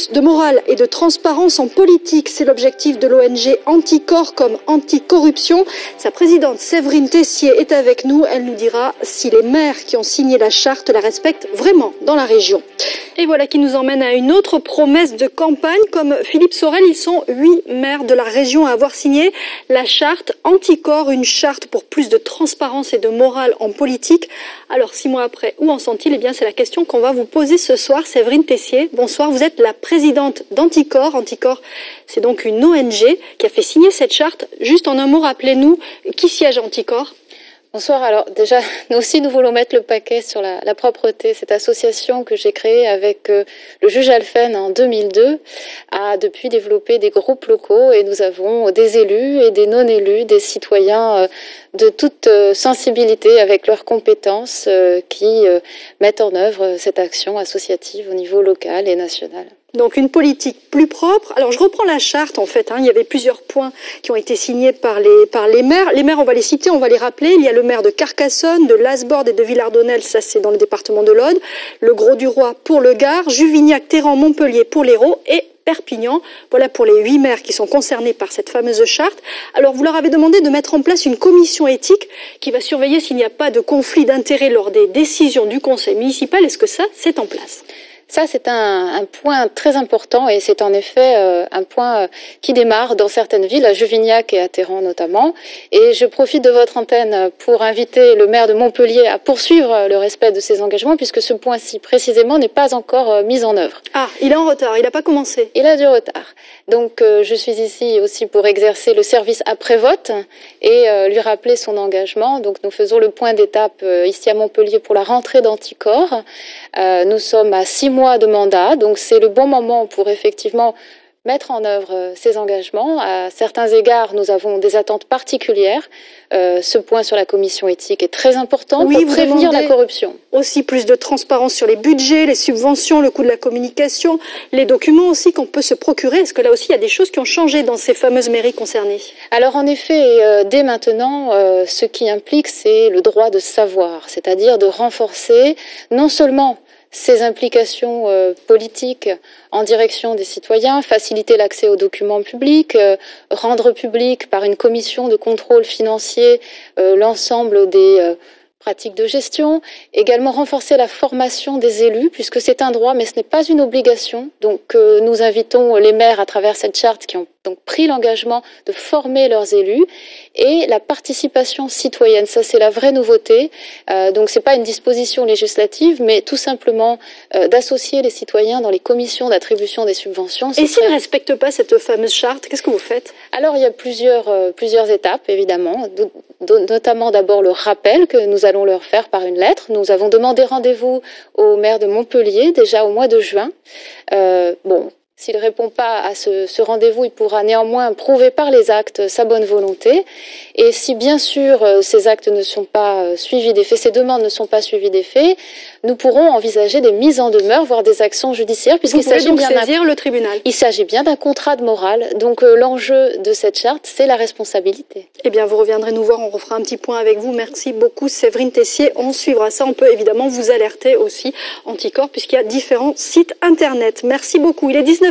plus de morale et de transparence en politique, c'est l'objectif de l'ONG Anticorps comme Anticorruption. Sa présidente Séverine Tessier est avec nous. Elle nous dira si les maires qui ont signé la charte la respectent vraiment dans la région. Et voilà qui nous emmène à une autre promesse de campagne. Comme Philippe Sorel, ils sont 8 maires de la région à avoir signé la charte Anticorps, une charte pour plus de transparence et de morale en politique. Alors 6 mois après, où en sont-ils? Eh bien, c'est la question qu'on va vous poser ce soir. Séverine Tessier, bonsoir. Vous êtes la présidente d'Anticorps. Anticorps, c'est donc une ONG qui a fait signer cette charte. Juste en un mot, rappelez-nous qui siège à Anticorps. Bonsoir. Alors déjà, nous aussi, nous voulons mettre le paquet sur la propreté. Cette association que j'ai créée avec le juge Alphen en 2002 a depuis développé des groupes locaux et nous avons des élus et des non-élus, des citoyens de toute sensibilité avec leurs compétences qui mettent en œuvre cette action associative au niveau local et national. Donc une politique plus propre. Alors je reprends la charte en fait. Il y avait plusieurs points qui ont été signés par les maires. Les maires, on va les citer, on va les rappeler. Il y a le maire de Carcassonne, de Lasbordes et de Villardonnel, ça c'est dans le département de l'Aude. Le Grau-du-Roi pour le Gard, Juvignac, Téhéran, Montpellier pour l'Hérault et Perpignan. Voilà pour les 8 maires qui sont concernés par cette fameuse charte. Alors vous leur avez demandé de mettre en place une commission éthique qui va surveiller s'il n'y a pas de conflit d'intérêts lors des décisions du conseil municipal. Est-ce que ça, c'est en place ? Ça, c'est un point très important et c'est en effet un point qui démarre dans certaines villes, à Juvignac et à Téhéran notamment. Et je profite de votre antenne pour inviter le maire de Montpellier à poursuivre le respect de ses engagements puisque ce point-ci précisément n'est pas encore mis en œuvre. Ah, il est en retard, il n'a pas commencé. Il a du retard. Donc je suis ici aussi pour exercer le service après-vote et lui rappeler son engagement. Donc nous faisons le point d'étape ici à Montpellier pour la rentrée d'Anticorps. Nous sommes à 6 mois de mandat, donc c'est le bon moment pour effectivement mettre en œuvre ces engagements. À certains égards, nous avons des attentes particulières. Ce point sur la commission éthique est très important pour prévenir la corruption. Aussi plus de transparence sur les budgets, les subventions, le coût de la communication, les documents aussi qu'on peut se procurer. Est-ce que là aussi il y a des choses qui ont changé dans ces fameuses mairies concernées? Alors en effet, dès maintenant, ce qui implique c'est le droit de savoir, c'est-à-dire de renforcer non seulement ces implications politiques en direction des citoyens, faciliter l'accès aux documents publics, rendre public par une commission de contrôle financier l'ensemble des pratiques de gestion, également renforcer la formation des élus, puisque c'est un droit, mais ce n'est pas une obligation. Donc nous invitons les maires à travers cette charte qui ont donc pris l'engagement de former leurs élus et la participation citoyenne. Ça, c'est la vraie nouveauté. Donc c'est pas une disposition législative, mais tout simplement d'associer les citoyens dans les commissions d'attribution des subventions. Et s'ils ne respectent pas cette fameuse charte, qu'est-ce que vous faites? Alors il y a plusieurs étapes, évidemment, notamment d'abord le rappel que nous allons leur faire par une lettre. Nous avons demandé rendez-vous au maire de Montpellier déjà au mois de juin. S'il ne répond pas à ce rendez-vous, il pourra néanmoins prouver par les actes sa bonne volonté. Et si bien sûr ces actes ne sont pas suivis des faits, ces demandes ne sont pas suivies des faits, nous pourrons envisager des mises en demeure, voire des actions judiciaires, puisqu'il s'agit bien saisir le tribunal. Il s'agit bien d'un contrat de morale. Donc l'enjeu de cette charte, c'est la responsabilité. Eh bien, vous reviendrez nous voir, on refera un petit point avec vous. Merci beaucoup, Séverine Tessier. On suivra ça. On peut évidemment vous alerter aussi, Anticorps, puisqu'il y a différents sites internet. Merci beaucoup. Il est 19h10.